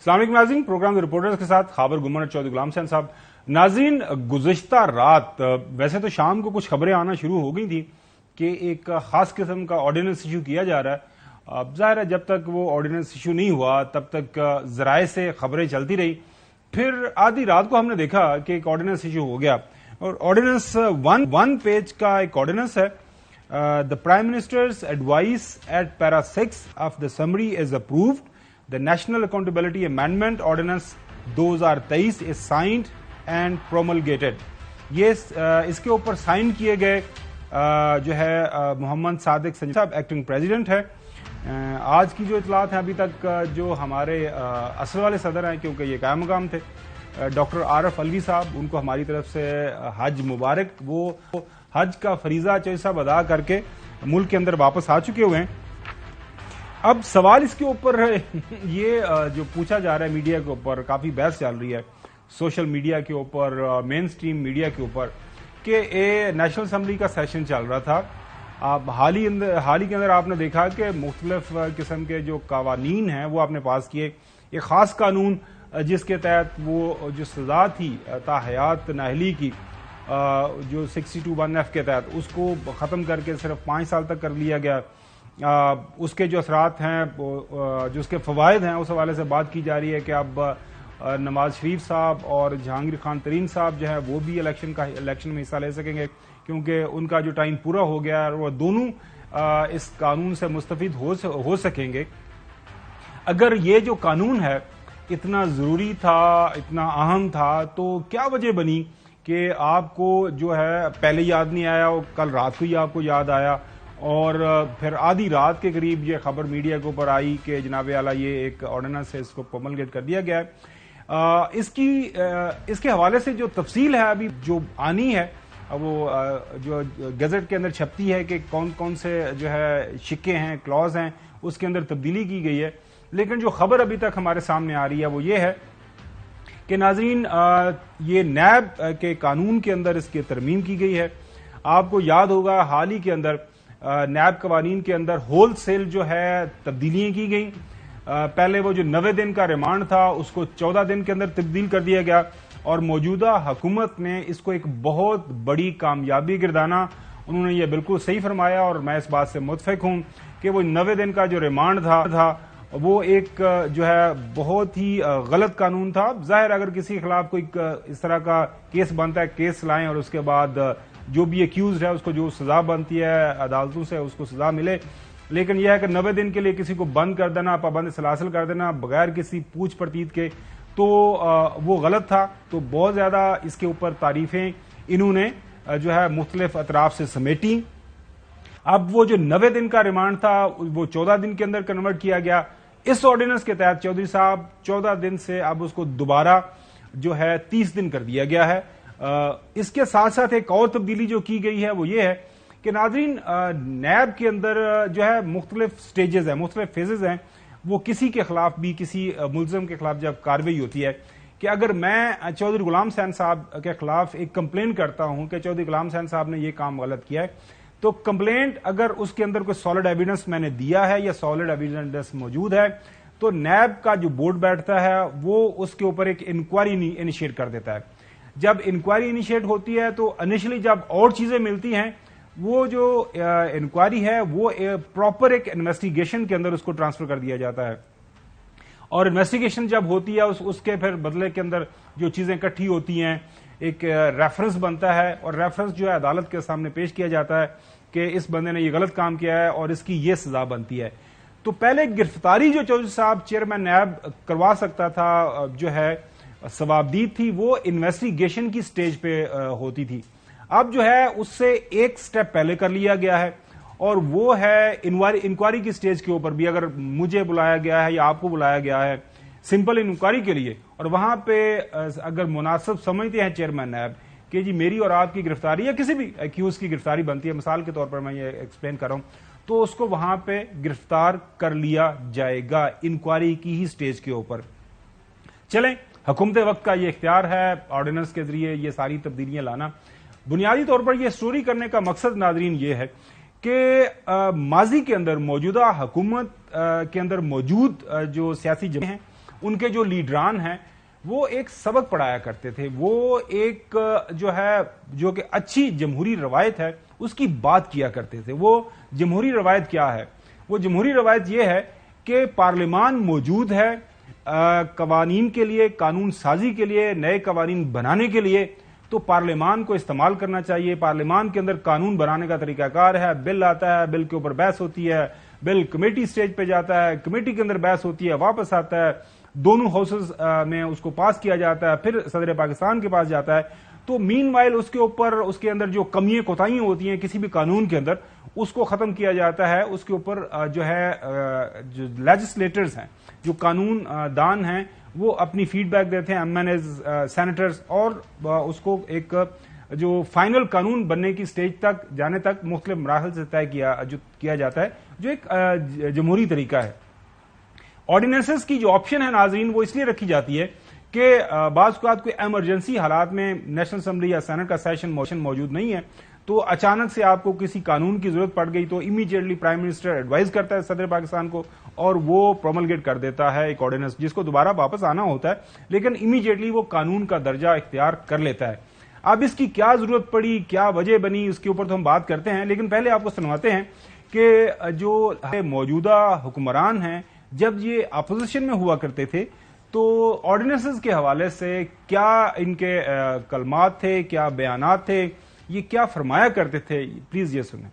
अस्सलाम वालेकुम नाज़रीन, प्रोग्राम रिपोर्टर्स के साथ खबर गुमन चौधरी गुलाम हुसैन साहब। नाज़रीन, गुज़िश्ता रात वैसे तो शाम को कुछ खबरें आना शुरू हो गई थी कि एक खास किस्म का ऑर्डिनेंस इशू किया जा रहा है। अब जाहिर है जब तक वो ऑर्डिनेंस इशू नहीं हुआ तब तक जराए से खबरें चलती रही। फिर आधी रात को हमने देखा कि एक ऑर्डिनेंस इशू हो गया और ऑर्डिनेंस वन पेज का एक ऑर्डिनेंस है। The prime minister's advice at para 6 of the summary is approved. The National Accountability Amendment Ordinance 2023 is signed and promulgated. ये इसके ऊपर साइन किए गए जो है मोहम्मद सादिक संजय साहब एक्टिंग प्रेसिडेंट है। आज की जो इतलात हैं अभी तक जो हमारे असल वाले सदर हैं, क्योंकि ये कायम मकाम थे, डॉक्टर आरफ अलवी साहब, उनको हमारी तरफ से हज मुबारक। वो हज का फरीजा चौधरी साहब अदा करके मुल्क के अंदर वापस आ चुके हुए हैं। अब सवाल इसके ऊपर ये जो पूछा जा रहा है मीडिया के ऊपर, काफी बहस चल रही है सोशल मीडिया के ऊपर, मेन स्ट्रीम मीडिया के ऊपर, कि नेशनल असेंबली का सेशन चल रहा था। अब हाल ही के अंदर आपने देखा कि मुख्तलिफ किस्म के जो कवानीन हैं वो आपने पास किए। एक खास कानून जिसके तहत वो जो सजा थी ताहयात नाहली की, जो 62(1)F के तहत, उसको खत्म करके सिर्फ 5 साल तक कर लिया गया। उसके जो असरात हैं, जो उसके फवायद हैं, उस हवाले से बात की जा रही है कि अब नवाज शरीफ साहब और जहांगीर खान तरीन साहब जो है वो भी इलेक्शन में हिस्सा ले सकेंगे, क्योंकि उनका जो टाइम पूरा हो गया है और वो दोनों इस कानून से मुस्तफीद हो सकेंगे। अगर ये जो कानून है इतना जरूरी था, इतना अहम था, तो क्या वजह बनी कि आपको जो है पहले याद नहीं आया और कल रात को ही आपको याद आया और फिर आधी रात के करीब ये खबर मीडिया के ऊपर आई कि जनाब आला ये एक ऑर्डिनेंस है, इसको प्रोमलगेट कर दिया गया है। इसके हवाले से जो तफसील है अभी जो आनी है, वो जो गजट के अंदर छपती है कि कौन कौन से जो है शिक्के हैं, क्लॉज हैं, उसके अंदर तब्दीली की गई है। लेकिन जो खबर अभी तक हमारे सामने आ रही है वो ये है कि नाजरीन, ये नैब के कानून के अंदर इसकी तरमीम की गई है। आपको याद होगा हाल ही के अंदर नैब कवानीन के अंदर होल सेल जो है तब्दीलियां की गई। पहले वो जो 90 दिन का रिमांड था उसको 14 दिन के अंदर तब्दील कर दिया गया और मौजूदा हुकूमत ने इसको एक बहुत बड़ी कामयाबी गिरदाना। उन्होंने ये बिल्कुल सही फरमाया और मैं इस बात से मुतफिक हूं कि वो 90 दिन का जो रिमांड था वो एक जो है बहुत ही गलत कानून था। जाहिर अगर किसी के खिलाफ कोई इस तरह का केस बनता है, केस लाएं और उसके बाद जो भी एक्यूज है उसको जो सजा बनती है अदालतों से उसको सजा मिले। लेकिन यह है कि 90 दिन के लिए किसी को बंद कर देना, पाबंद सलासिल कर देना बगैर किसी पूछ परतीत के, तो वो गलत था। तो बहुत ज्यादा इसके ऊपर तारीफें इन्होंने जो है मुख्तलिफ अतराफ से समेटी। अब वो जो 90 दिन का रिमांड था वो 14 दिन के अंदर कन्वर्ट किया गया। इस ऑर्डिनेंस के तहत चौधरी साहब 14 दिन से अब उसको दोबारा जो है 30 दिन कर दिया गया है। इसके साथ साथ एक और तब्दीली जो की गई है वो ये है कि नाजरीन, नैब के अंदर जो है मुख्तलिफ स्टेजेस हैं, मुख्तलिफ फेजेस हैं। वो किसी के खिलाफ भी, किसी मुलजम के खिलाफ जब कार्रवाई होती है कि अगर मैं चौधरी गुलाम हुसैन साहब के खिलाफ एक कंप्लेन करता हूं कि चौधरी गुलाम हुसैन साहब ने ये काम गलत किया है, तो कंप्लेंट अगर उसके अंदर कोई सॉलिड एविडेंस मैंने दिया है या सॉलिड एविडेंस मौजूद है, तो नैब का जो बोर्ड बैठता है वो उसके ऊपर एक इंक्वायरी इनिशिएट कर देता है। जब इंक्वायरी इनिशिएट होती है तो इनिशियली जब और चीजें मिलती हैं, वो जो इंक्वायरी है वो प्रॉपर एक इन्वेस्टिगेशन के अंदर उसको ट्रांसफर कर दिया जाता है। और इन्वेस्टिगेशन जब होती है उसके फिर बदले के अंदर जो चीजें इकट्ठी होती हैं, एक रेफरेंस बनता है और रेफरेंस जो है अदालत के सामने पेश किया जाता है कि इस बंदे ने ये गलत काम किया है और इसकी ये सजा बनती है। तो पहले गिरफ्तारी जो चौधरी साहब चेयरमैन नैब करवा सकता था, जो है सवाबदीद थी, वो इन्वेस्टिगेशन की स्टेज पे होती थी। अब जो है उससे एक स्टेप पहले कर लिया गया है और वो है इंक्वायरी की स्टेज के ऊपर भी अगर मुझे बुलाया गया है या आपको बुलाया गया है सिंपल इंक्वायरी के लिए, और वहां पे अगर मुनासिब समझते हैं चेयरमैन नैब कि जी मेरी और आपकी गिरफ्तारी या किसी भी एक्यूज की गिरफ्तारी बनती है, मिसाल के तौर पर मैं ये एक्सप्लेन कर रहा हूं, तो उसको वहां पे गिरफ्तार कर लिया जाएगा इंक्वायरी की ही स्टेज के ऊपर। चलें, हुकूमत वक्त का ये इख्तियार है ऑर्डिनेंस के जरिए ये सारी तब्दीलियां लाना। बुनियादी तौर पर यह स्टोरी करने का मकसद नाजरीन ये है कि माजी के अंदर मौजूदा हुकूमत के अंदर मौजूद जो सियासी जमातें हैं ان کے جو لیڈران ہیں وہ ایک سبق پڑھایا کرتے تھے. وہ ایک جو کہ اچھی جمہوری روایت ہے اس کی بات کیا کرتے تھے. وہ جمہوری روایت کیا ہے؟ وہ جمہوری روایت یہ ہے کہ پارلیمان موجود ہے قوانین کے لیے، قانون سازی کے لیے، نئے قوانین بنانے کے لیے، تو پارلیمان کو استعمال کرنا چاہیے. پارلیمان کے اندر قانون بنانے کا طریقہ کار ہے، بل آتا ہے، بل کے اوپر بحث ہوتی ہے، بل کمیٹی سٹیج پہ جاتا ہے، کمیٹی کے اندر بحث ہوتی ہے، واپس آتا ہے، دونوں ہاؤسز میں اس کو پاس کیا جاتا ہے، پھر صدر پاکستان کے پاس جاتا ہے. تو مین وائل اس کے اوپر اس کے اندر جو کمیاں کوتاہیاں ہوتی ہیں کسی بھی قانون کے اندر اس کو ختم کیا جاتا ہے. اس کے اوپر جو لیجسلیٹرز ہیں، جو قانون دان ہیں، وہ اپنی فیڈ بیک دیتے ہیں، ایم این ایز، سینیٹرز، اور اس کو ایک جو فائنل قانون بننے کی سٹیج تک جانے تک مختلف مراحل سے طے کیا جاتا ہے، جو ایک جمہوری طریقہ ہے. آرڈیننسز کی جو آپشن ہے ناظرین وہ اس لیے رکھی جاتی ہے کہ بعض اوقات کوئی ایمرجنسی حالات میں نیشنل اسمبلی یا سینٹ کا سیشن موشن موجود نہیں ہے، تو اچانک سے آپ کو کسی قانون کی ضرورت پڑ گئی تو امیڈیٹلی پرائم منسٹر ایڈوائز کرتا ہے صدر پاکستان کو اور وہ پروملگیٹ کر دیتا ہے ایک آرڈیننس جس کو دوبارہ واپس آنا ہوتا ہے، لیکن امیڈیٹلی وہ قانون کا درجہ اختیار کر لیتا ہے. اب اس کی کیا ضرورت پڑی، کیا وجہ بنی، اس کے اوپر تو ہم بات کرتے ہیں، لیکن پہلے آپ کو سنواتے ہیں کہ جو موجودہ حکمران ہیں جب یہ اپوزیشن میں ہوا کرتے تھے تو آرڈیننسز کے حوالے سے کیا ان کے کلمات تھے، کیا بیانات تھے، یہ کیا فرمایا کرتے تھے. پلیز یہ سنیں.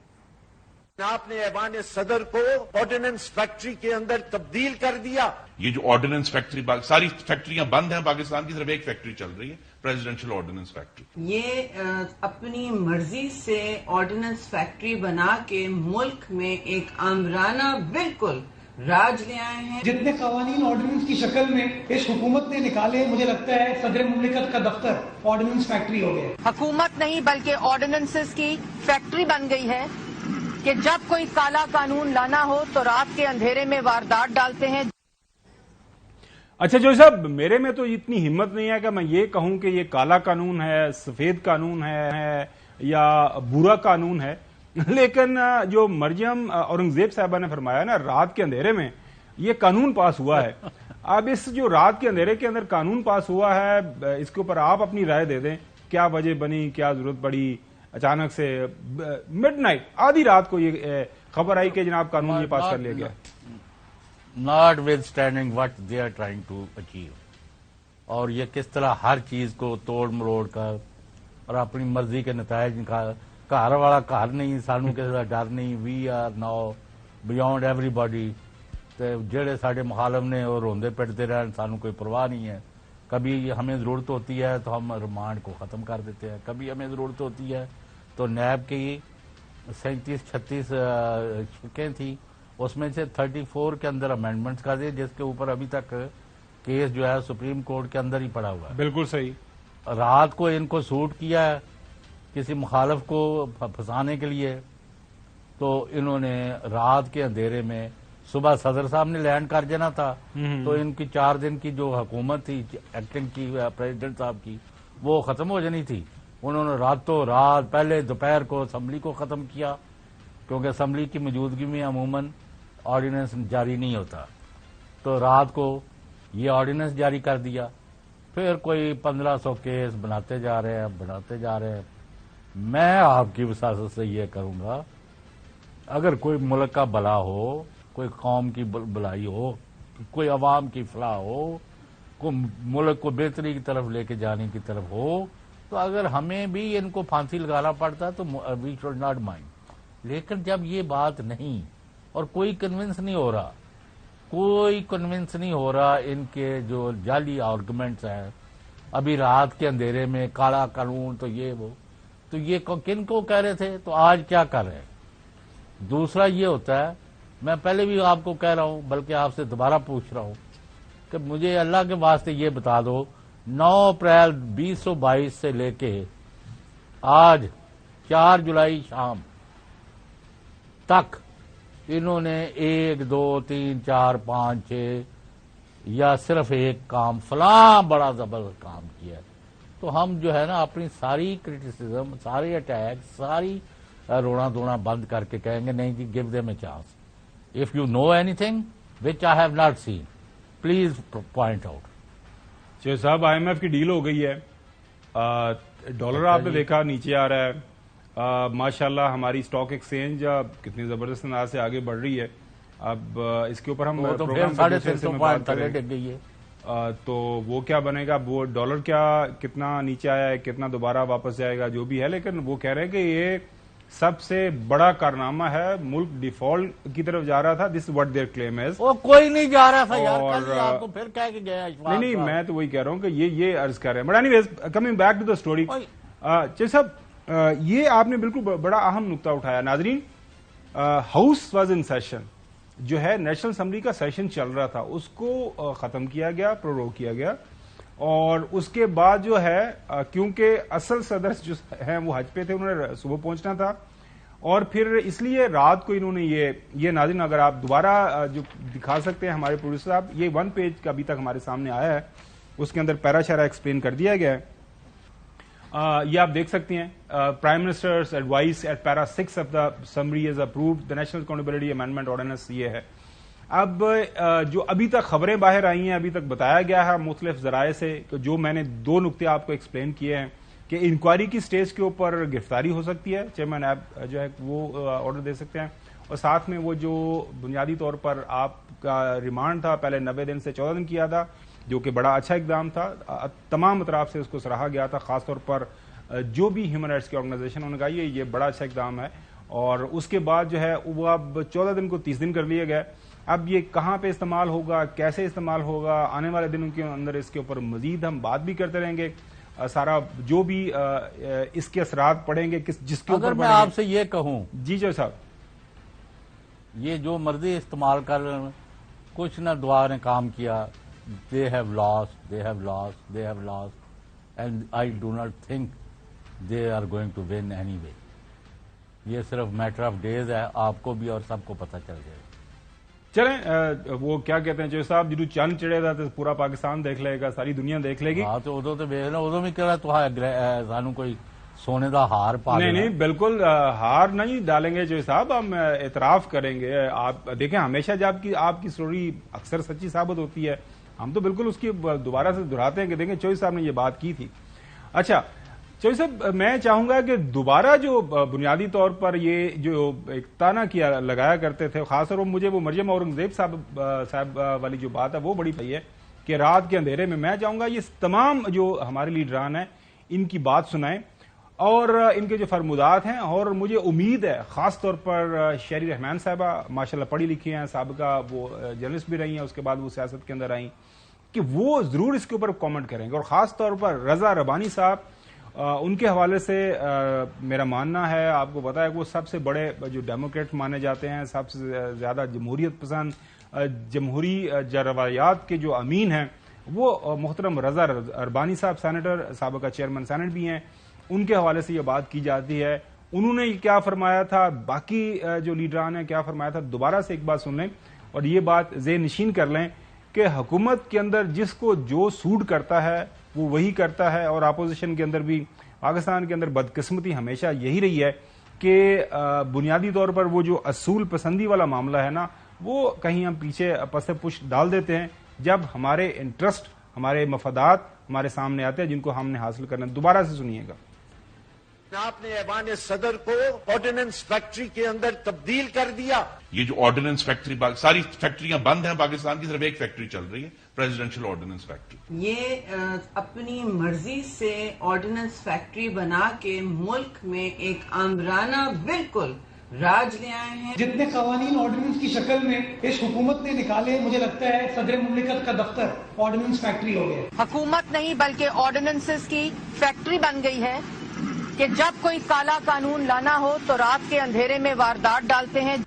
آپ نے ایوان صدر کو آرڈیننس فیکٹری کے اندر تبدیل کر دیا. یہ جو آرڈیننس فیکٹری، ساری فیکٹریاں بند ہیں پاکستان کی، صرف ایک فیکٹری چل رہی ہے، پریزیڈنشل آرڈیننس فیکٹری. یہ اپنی مرضی سے آرڈیننس فیکٹری بنا کے ملک میں ایک آمرانہ بالکل راج لے آئے ہیں. جتنے قوانین آرڈیننس کی شکل میں اس حکومت نے نکالے، مجھے لگتا ہے صدر مملکت کا دفتر آرڈیننس فیکٹری ہو گیا. حکومت نہیں بلکہ آرڈیننسز کی فیکٹری بن گئی ہے کہ جب کوئی کالا قانون لانا ہو تو رات کے اندھیرے میں واردات ڈالتے ہیں. اچھا جو صاحب، میرے میں تو اتنی ہمت نہیں ہے کہ میں یہ کہوں کہ یہ کالا قانون ہے، سفید قانون ہے یا برا قانون ہے، لیکن جو مریم اورنگزیب صاحبہ نے فرمایا نا رات کے اندھیرے میں یہ قانون پاس ہوا ہے. اب اس جو رات کے اندھیرے کے اندر قانون پاس ہوا ہے اس کے اوپر آپ اپنی رائے دے دیں. کیا وجہ بنی، کیا ضرورت پڑی، اچانک سے مڈ نائٹ آدھی رات کو یہ خبر آئی کہ جناب قانون یہ پاس کر لیا گیا. Notwithstanding what they are trying to achieve, اور یہ کس طرح ہر چیز کو توڑ مروڑ کر اور اپنی مرضی کے نتائج نکال. گھر والا گھر نہیں، سانو کسی کا ڈر نہیں. We are now beyond everybody. جہے سارے مخالف نے وہ روندے پٹتے رہن، سانو کوئی پرواہ نہیں ہے. کبھی ہمیں ضرورت ہوتی ہے تو ہم ریمانڈ کو ختم کر دیتے ہیں، کبھی ہمیں ضرورت ہوتی ہے تو نیب کی 37-36 شکیں تھیں، اس میں سے 34 کے اندر امینڈمنٹس کر دیے، جس کے اوپر ابھی تک کیس جو ہے سپریم کورٹ کے اندر ہی پڑا ہوا ہے. بالکل صحیح. رات کو ان کو سوٹ کیا ہے کسی مخالف کو پھنسانے کے لیے، تو انہوں نے رات کے اندھیرے میں، صبح صدر صاحب نے لینڈ کر جانا تھا تو ان کی 4 دن کی جو حکومت تھی ایکٹنگ کی پریزیڈنٹ صاحب کی وہ ختم ہو جانی تھی. انہوں نے راتوں رات پہلے دوپہر کو اسمبلی کو ختم کیا، کیونکہ اسمبلی کی موجودگی میں عموماً آرڈیننس جاری نہیں ہوتا، تو رات کو یہ آرڈیننس جاری کر دیا. پھر کوئی 1500 کیس بناتے جا رہے ہیں. میں آپ کی وساطت سے یہ کروں گا، اگر کوئی ملک کا بھلا ہو، کوئی قوم کی بھلائی ہو، کوئی عوام کی فلاح ہو، کوئی ملک کو بہتری کی طرف لے کے جانے کی طرف ہو، تو اگر ہمیں بھی ان کو پھانسی لگانا پڑتا تو وی شوڈ ناٹ مائنڈ. لیکن جب یہ بات نہیں اور کوئی کنونس نہیں ہو رہا ان کے جو جعلی آرگومنٹس ہیں، ابھی رات کے اندھیرے میں کالا قانون تو یہ وہ، تو یہ کن کو کہہ رہے تھے تو آج کیا کر رہے ہیں. دوسرا یہ ہوتا ہے، میں پہلے بھی آپ کو کہہ رہا ہوں بلکہ آپ سے دوبارہ پوچھ رہا ہوں کہ مجھے اللہ کے واسطے یہ بتا دو، 9 اپریل 2022 سے لے کے آج 4 جولائی شام تک انہوں نے 1 2 3 4 5 6 یا صرف ایک کام فلاں بڑا زبردست کام کیا ہے. تو ہم جو ہے نا اپنی ساری کرٹیسزم، سارے اٹیک، ساری رونا دھونا بند کر کے کہیں گے نہیں جی، give them a chance. If you know anything which I have not seen, please point out. Chaudhary साहब, IMF की डील हो गई है, डॉलर आपने देखा नीचे आ रहा है, माशाल्लाह हमारी स्टॉक एक्सचेंज कितनी जबरदस्त अंदाज से आगे बढ़ रही है। अब इसके ऊपर हम वो तो फिर प्रोग्राम के 350 दूसरे में पॉइंट बात तले करेंगे। डिग गई है। तो वो क्या बनेगा, वो डॉलर क्या कितना नीचे आया है, कितना दोबारा वापस जाएगा, जो भी है, लेकिन वो कह रहे हैं कि ये सबसे बड़ा कारनामा है, मुल्क डिफॉल्ट की तरफ जा रहा था। This what there claim is. वो कोई नहीं जा रहा था यार, और, कल आपको फिर कह के गया इशफाक नहीं साहब। मैं तो वही कह रहा हूं कि ये अर्ज कर रहे हैं। But anyways, coming back to the story, Chaudhry साहब, ये आपने बिल्कुल बड़ा अहम नुक्ता उठाया। नाजरीन, हाउस वाज इन सेशन, जो है नेशनल असेंबली का सेशन चल रहा था, उसको खत्म किया गया, प्रोरोग किया गया, और उसके बाद जो है क्योंकि असल सदर जो हैं वो हज पे थे, उन्होंने सुबह पहुंचना था, और फिर इसलिए रात को इन्होंने ये नाज़रीन, अगर आप दोबारा जो दिखा सकते हैं हमारे प्रोड्यूसर साहब, ये 1 पेज का अभी तक हमारे सामने आया है, उसके अंदर पैराशारा एक्सप्लेन कर दिया गया है। ये आप देख सकते हैं, prime minister's advice at para 6 of the summary is approved the national accountability amendment ordinance, ये है। अब जो अभी तक खबरें बाहर आई हैं, अभी तक बताया गया है मुख्तलिफ जराए से, जो मैंने 2 नुक्ते आपको एक्सप्लेन किए हैं कि इंक्वायरी की स्टेज के ऊपर गिरफ्तारी हो सकती है, चेयरमैन ऐप जो है वो ऑर्डर दे सकते हैं, और साथ में वो जो बुनियादी तौर पर आपका रिमांड था, पहले 90 दिन से 14 दिन किया था, जो कि बड़ा अच्छा इकदाम था, तमाम अतराफ से उसको सराहा गया था, खासतौर पर जो भी ह्यूमन राइट्स की ऑर्गेनाइजेशन, उन्होंने कहा ये बड़ा अच्छा इकदाम है। और उसके बाद जो है वो अब 14 दिन को 30 दिन कर लिया गया। अब ये कहाँ पे इस्तेमाल होगा, कैसे इस्तेमाल होगा, आने वाले दिनों के अंदर इसके ऊपर मजीद हम बात भी करते रहेंगे। सारा जो भी इसके असरात पड़ेंगे जिसके ऊपर अगर मैं आपसे ये कहूं, जी जो साहब, ये जो मर्जी इस्तेमाल कर, कुछ ना दुआ ने काम किया, they have lost, they have lost, they have lost, and I do not think they are going to win anyway. ये सिर्फ मैटर ऑफ डेज है, आपको भी और सबको पता चल जाएगा। चलें, वो क्या कहते हैं जो साहब, जिन्हों चंद चढ़ेगा तो पूरा पाकिस्तान देख लेगा, सारी दुनिया देख लेगी। हाँ, तो उदो तो वेख लो, उदो भी कह सानू कोई सोने का हार पा नहीं, बिल्कुल हार नहीं डालेंगे जो साहब, हम एतराफ करेंगे। आप देखें, हमेशा जब आपकी स्टोरी अक्सर सच्ची साबित होती है, हम तो बिल्कुल उसकी दोबारा से दोहराते हैं कि देखें चौधरी साहब ने ये बात की थी। अच्छा चौधरी साहब, मैं चाहूंगा कि दोबारा जो बुनियादी तौर पर ये जो एक ताना किया लगाया करते थे, खासतौर पर मुझे वो मरियम औरंगजेब साहब वाली जो बात है वो बड़ी सही है कि रात के अंधेरे में, मैं चाहूंगा ये तमाम जो हमारे लीडरान हैं इनकी बात सुनाएं और इनके जो फरमुदात हैं, और मुझे उम्मीद है खासतौर पर शेरी रहमान साहबा माशाल्लाह पढ़ी लिखी हैं, साबिका वो जर्नलिस्ट भी रही हैं, उसके बाद वो सियासत के अंदर आई, कि वो जरूर इसके ऊपर कमेंट करेंगे। और खासतौर पर रजा रबानी साहब, उनके हवाले से मेरा मानना है, आपको पता है कि वो सबसे बड़े जो डेमोक्रेट माने जाते हैं, सबसे ज्यादा जमहूरियत पसंद, जमहूरी रवायात के जो अमीन हैं, वो मोहतरम रजा रबानी साहब, सेनेटर, साबिका चेयरमैन सेनेट भी हैं, उनके हवाले से ये बात की जाती है। उन्होंने क्या फरमाया था, बाकी जो लीडरान हैं क्या फरमाया था, दोबारा से एक बात सुन लें और ये बात ज़ेहन नशीन कर लें कि हुकूमत के अंदर जिसको जो सूट करता है वो वही करता है, और अपोजिशन के अंदर भी पाकिस्तान के अंदर बदकिस्मती हमेशा यही रही है कि बुनियादी तौर पर वो जो असूल पसंदी वाला मामला है ना, वो कहीं हम पीछे पसे पुश डाल देते हैं जब हमारे इंटरेस्ट, हमारे मफादात हमारे सामने आते हैं जिनको हमने हासिल करना। दोबारा से सुनिएगा। आपने ऐवान सदर को ऑर्डिनेंस फैक्ट्री के अंदर तब्दील कर दिया। ये जो ऑर्डिनेंस फैक्ट्री, सारी फैक्ट्रियां बंद हैं पाकिस्तान की, सिर्फ एक फैक्ट्री चल रही है, प्रेसिडेंशियल ऑर्डिनेंस फैक्ट्री। ये अपनी मर्जी से ऑर्डिनेंस फैक्ट्री बना के मुल्क में एक आमराना बिल्कुल राज ले आए हैं। जितने कवानीन ऑर्डिनेंस की शक्ल में इस हुकूमत ने निकाले, मुझे लगता है सदर मुमलिकत का दफ्तर ऑर्डिनेंस फैक्ट्री हो गया। हुकूमत नहीं बल्कि ऑर्डिनेंसेस की फैक्ट्री बन गई है कि जब कोई काला कानून लाना हो तो रात के अंधेरे में वारदात डालते हैं।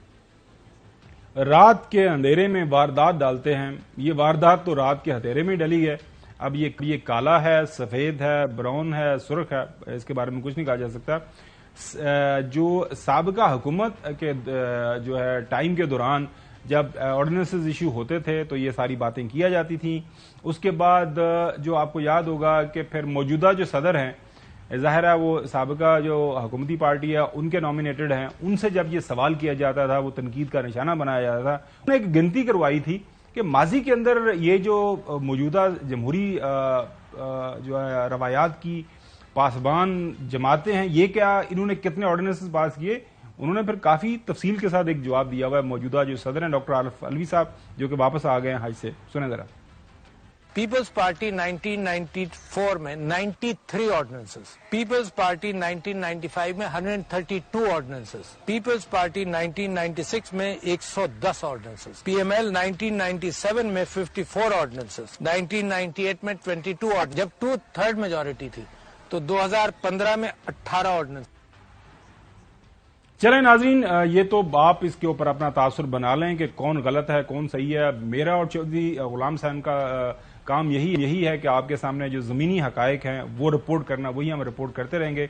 रात के अंधेरे में वारदात डालते हैं, ये वारदात तो रात के अंधेरे में डली है। अब ये काला है, सफेद है, ब्राउन है, सुर्ख है, इसके बारे में कुछ नहीं कहा जा सकता। जो साबिका हुकूमत के जो है टाइम के दौरान जब ऑर्डिनेंसेस इशू होते थे तो ये सारी बातें किया जाती थी। उसके बाद जो आपको याद होगा कि फिर मौजूदा जो सदर हैं, ज़ाहिर है वो साबिका जो हुकूमती पार्टी है उनके नॉमिनेटेड हैं, उनसे जब ये सवाल किया जाता था, वो तनकीद का निशाना बनाया जाता था। उन्होंने एक गिनती करवाई थी کہ ماضی کے اندر یہ جو موجودہ جمہوری جو ہے روایات کی پاسبان جماعتیں ہیں، یہ کیا انہوں نے کتنے آرڈیننسز پاس کیے؟ انہوں نے پھر کافی تفصیل کے ساتھ ایک جواب دیا ہوا ہے موجودہ جو صدر ہیں ڈاکٹر عارف علوی صاحب، جو کہ واپس آ گئے ہیں حج سے. سنیں ذرا. پیپلز پارٹی 1994 میں 93 آرڈیننسز، پیپلز پارٹی 1995 میں 132 آرڈیننسز، پیپلز پارٹی 1996 میں 110 آرڈیننسز، پی ایم ایل 1997 میں 54 آرڈیننسز، 1998 میں 22 آرڈیننسز. جب 2/3 میجورٹی تھی تو 2015 میں 18 آرڈیننس. چلیں ناظرین، یہ تو آپ اس کے اوپر اپنا تاثر بنا لیں کہ کون غلط ہے کون صحیح ہے. میرا اور چودھری غلام حسین کا کام یہی ہے کہ آپ کے سامنے جو زمینی حقائق ہیں وہ رپورٹ کرنا، وہی ہم رپورٹ کرتے رہیں گے.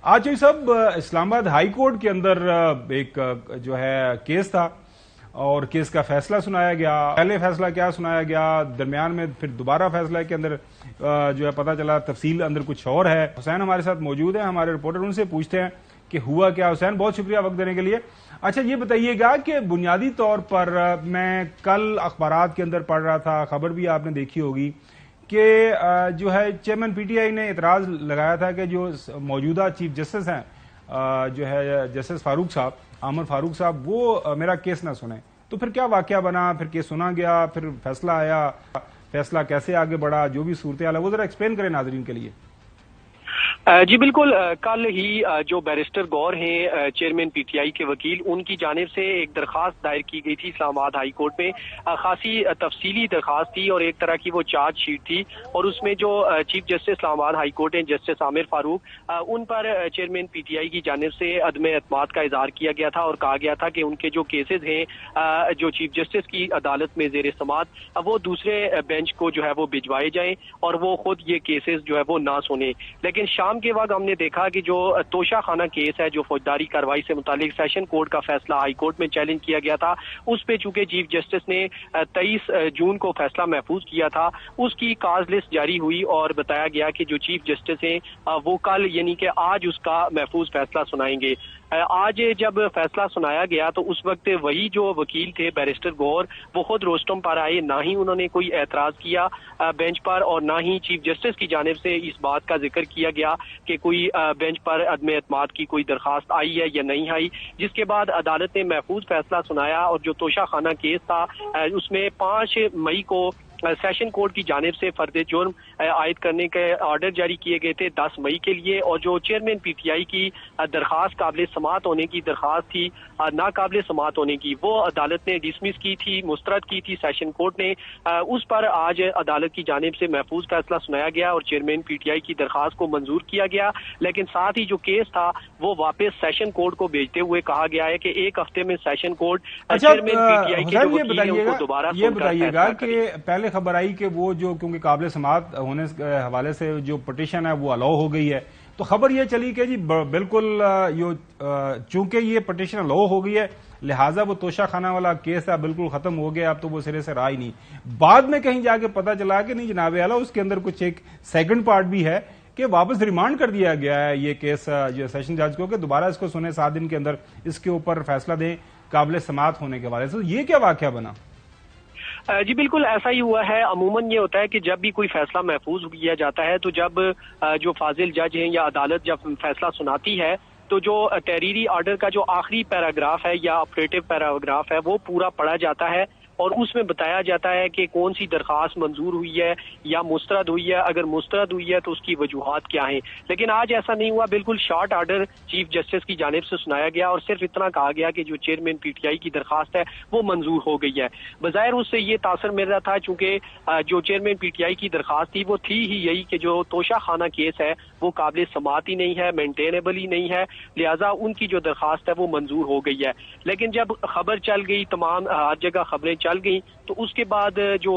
آج چودھری صاحب، اسلام آباد ہائی کورٹ کے اندر ایک جو ہے کیس تھا اور کیس کا فیصلہ سنایا گیا. پہلے فیصلہ کیا سنایا گیا، درمیان میں پھر دوبارہ فیصلہ کے اندر جو ہے پتہ چلا تفصیل اندر کچھ اور ہے. حسین ہمارے ساتھ موجود ہیں، ہمارے رپورٹر، ان سے پوچھتے ہیں کہ ہوا کیا. حسین، بہت شکریہ وقت دینے کے لیے. اچھا یہ بتائیے گا کہ بنیادی طور پر میں کل اخبارات کے اندر پڑھ رہا تھا، خبر بھی آپ نے دیکھی ہوگی کہ جو ہے چیئرمین پی ٹی آئی نے اعتراض لگایا تھا کہ جو موجودہ چیف جسٹس ہیں جو ہے جسٹس فاروق صاحب، عامر فاروق صاحب، وہ میرا کیس نہ سنیں. تو پھر کیا واقعہ بنا، پھر کیس سنا گیا، پھر فیصلہ آیا، فیصلہ کیسے آگے بڑھا، جو بھی صورتحال ہے وہ ذرا ایکسپلین کریں ناظرین کے لیے. جی بالکل، کل ہی جو بیرسٹر گور ہیں چیئرمین پی ٹی آئی کے وکیل، ان کی جانب سے ایک درخواست دائر کی گئی تھی اسلام آباد ہائی کورٹ میں. خاصی تفصیلی درخواست تھی اور ایک طرح کی وہ چارج شیٹ تھی، اور اس میں جو chief justice Islamabad high court ہیں جسٹس عامر فاروق، ان پر چیئرمین پی ٹی آئی کی جانب سے عدم اعتماد کا اظہار کیا گیا تھا اور کہا گیا تھا کہ ان کے جو کیسز ہیں جو چیف جسٹس کی عدالت میں زیر سماعت، وہ دوسرے بینچ کو جو ہے وہ بھجوائے جائیں اور وہ خود یہ کیسز جو ہے وہ نہ سنیں. لیکن شام کے وقت ہم نے دیکھا کہ جو توشہ خانہ کیس ہے، جو فوجداری کارروائی سے متعلق سیشن کورٹ کا فیصلہ ہائی کورٹ میں چیلنج کیا گیا تھا، اس پہ چونکہ چیف جسٹس نے 23 جون کو فیصلہ محفوظ کیا تھا، اس کی کاز لسٹ جاری ہوئی اور بتایا گیا کہ جو چیف جسٹس ہیں وہ کل یعنی کہ آج اس کا محفوظ فیصلہ سنائیں گے. آج جب فیصلہ سنایا گیا تو اس وقت وہی جو وکیل تھے بیرسٹر گور، وہ خود روسٹم پر آئے. نہ ہی انہوں نے کوئی اعتراض کیا بینچ پر اور نہ ہی چیف جسٹس کی جانب سے اس بات کا ذکر کیا گیا کہ کوئی بینچ پر عدم اعتماد کی کوئی درخواست آئی ہے یا نہیں آئی. جس کے بعد عدالت نے محفوظ فیصلہ سنایا اور جو توشہ خانہ کیس تھا اس میں 5 مئی کو سیشن کورٹ کی جانب سے فرد جرم عائد کرنے کے آرڈر جاری کیے گئے تھے 10 مئی کے لیے، اور جو چیئرمین پی ٹی آئی کی درخواست قابل سماعت ہونے کی درخواست تھی ناقابل سماعت ہونے کی، وہ عدالت نے ڈسمس کی تھی، مسترد کی تھی سیشن کورٹ نے. اس پر آج عدالت کی جانب سے محفوظ فیصلہ سنایا گیا اور چیئرمین پی ٹی آئی کی درخواست کو منظور کیا گیا. لیکن ساتھ ہی جو کیس تھا وہ واپس سیشن کورٹ کو بھیجتے ہوئے کہا گیا ہے کہ 1 ہفتے میں session court chairman P T آئی کے جو وکیل ہیں ان کو دوبارہ یہ بتائیے گا کہ پہلے خبر آئی کہ وہ جو کیونکہ قابل سماعت ہونے کے حوالے سے جو پٹیشن ہے وہ الاؤ ہو گئی ہے، تو خبر یہ چلی کہ جی بالکل چونکہ یہ پٹیشن الاؤ ہو گئی ہے لہٰذا وہ توشہ خانہ والا کیس ہے بالکل ختم ہو گیا، اب تو وہ سرے سے رہا ہی نہیں. بعد میں کہیں جا کے پتا چلا کہ نہیں جناب اعلیٰ، اس کے اندر کچھ ایک سیکنڈ پارٹ بھی ہے کہ واپس ریمانڈ کر دیا گیا ہے یہ کیس جو سیشن جج کو کہ دوبارہ اس کو سنیں، 7 دن کے اندر اس کے اوپر فیصلہ دیں قابل سماعت ہونے کے حوالے سے. یہ کیا واقعہ بنا؟ جی بالکل ایسا ہی ہوا ہے. عموماً یہ ہوتا ہے کہ جب بھی کوئی فیصلہ محفوظ کیا جاتا ہے تو جب جو فاضل جج ہیں یا عدالت جب فیصلہ سناتی ہے تو جو تحریری آرڈر کا جو آخری پیراگراف ہے یا آپریٹو پیراگراف ہے وہ پورا پڑھا جاتا ہے اور اس میں بتایا جاتا ہے کہ کون سی درخواست منظور ہوئی ہے یا مسترد ہوئی ہے، اگر مسترد ہوئی ہے تو اس کی وجوہات کیا ہیں. لیکن آج ایسا نہیں ہوا، بالکل شارٹ آرڈر چیف جسٹس کی جانب سے سنایا گیا اور صرف اتنا کہا گیا کہ جو چیئرمین پی ٹی آئی کی درخواست ہے وہ منظور ہو گئی ہے. بظاہر اس سے یہ تاثر مل رہا تھا چونکہ جو چیئرمین پی ٹی آئی کی درخواست تھی وہ تھی ہی یہی کہ جو توشہ خانہ کیس ہے وہ قابل سماعت ہی نہیں ہے، مینٹینیبل ہی نہیں ہے، لہٰذا ان کی جو درخواست ہے وہ منظور ہو گئی ہے. لیکن جب خبر چل گئی، تمام ہر جگہ خبریں چل گئیں، تو اس کے بعد جو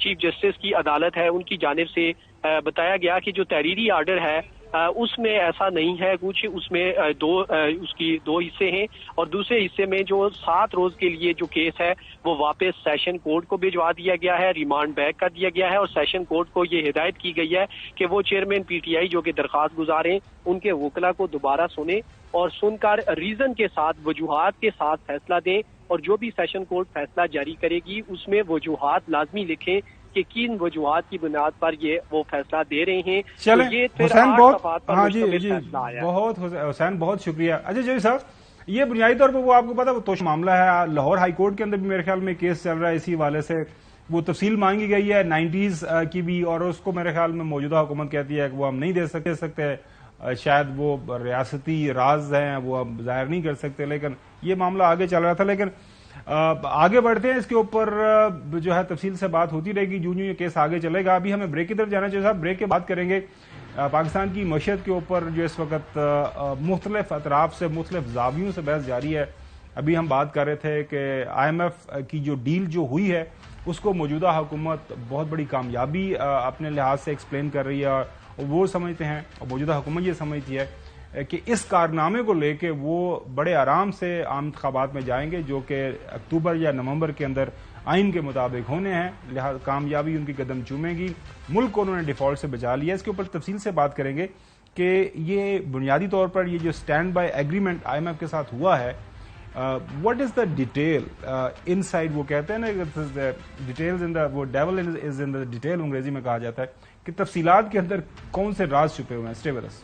چیف جسٹس کی عدالت ہے ان کی جانب سے بتایا گیا کہ جو تحریری آرڈر ہے اس میں ایسا نہیں ہے کچھ. اس میں اس کی دو حصے ہیں اور دوسرے حصے میں جو 7 روز کے لیے جو کیس ہے وہ واپس سیشن کورٹ کو بھجوا دیا گیا ہے, ریمانڈ بیک کر دیا گیا ہے, اور سیشن کورٹ کو یہ ہدایت کی گئی ہے کہ وہ چیئرمین پی ٹی آئی جو کہ درخواست گزار ہیں ان کے وکلا کو دوبارہ سنیں اور سن کر ریزن کے ساتھ, وجوہات کے ساتھ فیصلہ دیں, اور جو بھی سیشن کورٹ فیصلہ جاری کرے گی اس میں وجوہات لازمی لکھیں کہ کن وجوہات کی بنیاد پر یہ وہ فیصلہ دے رہے ہیں. چلیں تو یہ پھر حسین 8 بہت, صفحات پر ہاں جی مشتمل جی فیصلہ آیا ہے. بہت حسین بہت شکریہ. اچھا جی صاحب, یہ بنیادی طور پہ وہ آپ کو پتا وہ توش معاملہ ہے, لاہور ہائی کورٹ کے اندر بھی میرے خیال میں کیس چل رہا ہے اسی حوالے سے, وہ تفصیل مانگی گئی ہے 90s کی بھی, اور اس کو میرے خیال میں موجودہ حکومت کہتی ہے کہ وہ ہم نہیں دے سکتے, شاید وہ ریاستی راز ہیں وہ ہم ظاہر نہیں کر سکتے, لیکن یہ معاملہ آگے چل رہا تھا. لیکن آگے بڑھتے ہیں, اس کے اوپر جو ہے تفصیل سے بات ہوتی رہے گی جو یہ کیس آگے چلے گا. ابھی ہمیں بریک کی طرف جانا چاہیے صاحب, بریک کے بعد کریں گے پاکستان کی معیشت کے اوپر جو اس وقت مختلف اطراف سے مختلف زاویوں سے بحث جاری ہے. ابھی ہم بات کر رہے تھے کہ آئی ایم ایف کی جو ڈیل جو ہوئی ہے اس کو موجودہ حکومت بہت بڑی کامیابی اپنے لحاظ سے ایکسپلین کر رہی ہے, اور وہ سمجھتے ہیں اور موجودہ حکومت یہ سمجھتی ہے کہ اس کارنامے کو لے کے وہ بڑے آرام سے عام انتخابات میں جائیں گے جو کہ اکتوبر یا نومبر کے اندر آئین کے مطابق ہونے ہیں, لہذا کامیابی ان کی قدم چومے گی. ملک کو انہوں نے ڈیفالٹ سے بچا لیا. اس کے اوپر تفصیل سے بات کریں گے کہ یہ بنیادی طور پر یہ جو stand by agreement I M F کے ساتھ ہوا ہے, what is the detail inside, وہ کہتے ہیں نا ڈیٹیلز ان دا, وہ dual is in the detail انگریزی میں کہا جاتا ہے, کہ تفصیلات کے اندر کون سے راز چھپے ہوئے ہیں. Stay with us.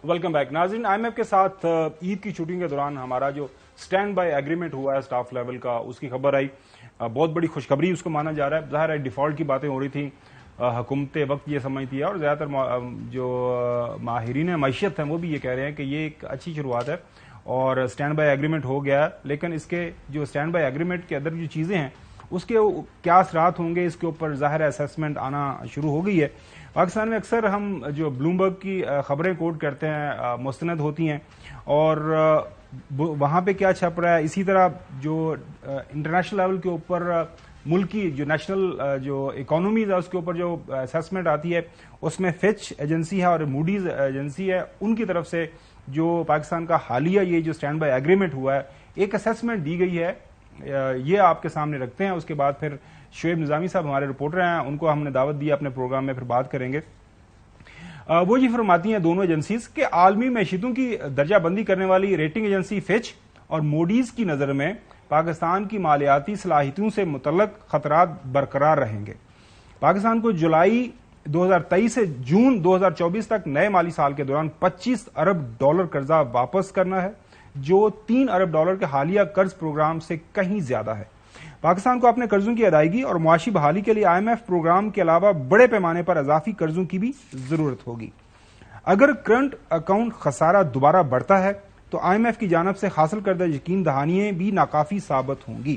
Welcome back ناظرین. آئی ایم ایف کے ساتھ عید کی شوٹنگ کے دوران ہمارا جو اسٹینڈ بائی ایگریمنٹ ہوا ہے اسٹاف لیول کا, اس کی خبر آئی. بہت بڑی خوشخبری اس کو مانا جا رہا ہے. ظاہر ہے ڈیفالٹ کی باتیں ہو رہی تھیں, حکومت وقت یہ سمجھتی ہے, اور زیادہ تر جو ماہرین معیشت ہیں وہ بھی یہ کہہ رہے ہیں کہ یہ ایک اچھی شروعات ہے اور اسٹینڈ بائی ایگریمنٹ ہو گیا ہے. لیکن اس کے جو اسٹینڈ بائی ایگریمنٹ کے اندر جو چیزیں ہیں اس کے کیا اثرات ہوں گے, اس کے اوپر ظاہر اسیسمنٹ آنا شروع ہو گئی ہے. پاکستان میں اکثر ہم جو بلومبرگ کی خبریں کوٹ کرتے ہیں مستند ہوتی ہیں, اور وہاں پہ کیا چھپ رہا ہے, اسی طرح جو انٹرنیشنل لیول کے اوپر ملکی جو نیشنل جو اکانومیز ہے اس کے اوپر جو اسیسمنٹ آتی ہے اس میں فچ ایجنسی ہے اور موڈیز ایجنسی ہے, ان کی طرف سے جو پاکستان کا حالیہ یہ جو اسٹینڈ بائی ایگریمنٹ ہوا ہے ایک اسیسمنٹ دی گئی ہے, یہ آپ کے سامنے رکھتے ہیں. اس کے بعد پھر شعیب نظامی صاحب ہمارے رپورٹر ہیں, ان کو ہم نے دعوت دی اپنے پروگرام میں, پھر بات کریں گے. وہ یہ فرماتی ہیں دونوں ایجنسیز کہ عالمی معیشتوں کی درجہ بندی کرنے والی ریٹنگ ایجنسی فچ اور موڈیز کی نظر میں پاکستان کی مالیاتی صلاحیتوں سے متعلق خطرات برقرار رہیں گے. پاکستان کو جولائی 2023 سے جون 2024 تک نئے مالی سال کے دوران $25 ارب قرضہ واپس کرنا ہے, جو $3 ارب کے حالیہ قرض پروگرام سے کہیں زیادہ ہے. پاکستان کو اپنے قرضوں کی ادائیگی اور معاشی بحالی کے لیے آئی ایم ایف پروگرام کے علاوہ بڑے پیمانے پر اضافی قرضوں کی بھی ضرورت ہوگی. اگر کرنٹ اکاؤنٹ خسارہ دوبارہ بڑھتا ہے تو آئی ایم ایف کی جانب سے حاصل کردہ یقین دہانیاں بھی ناکافی ثابت ہوں گی.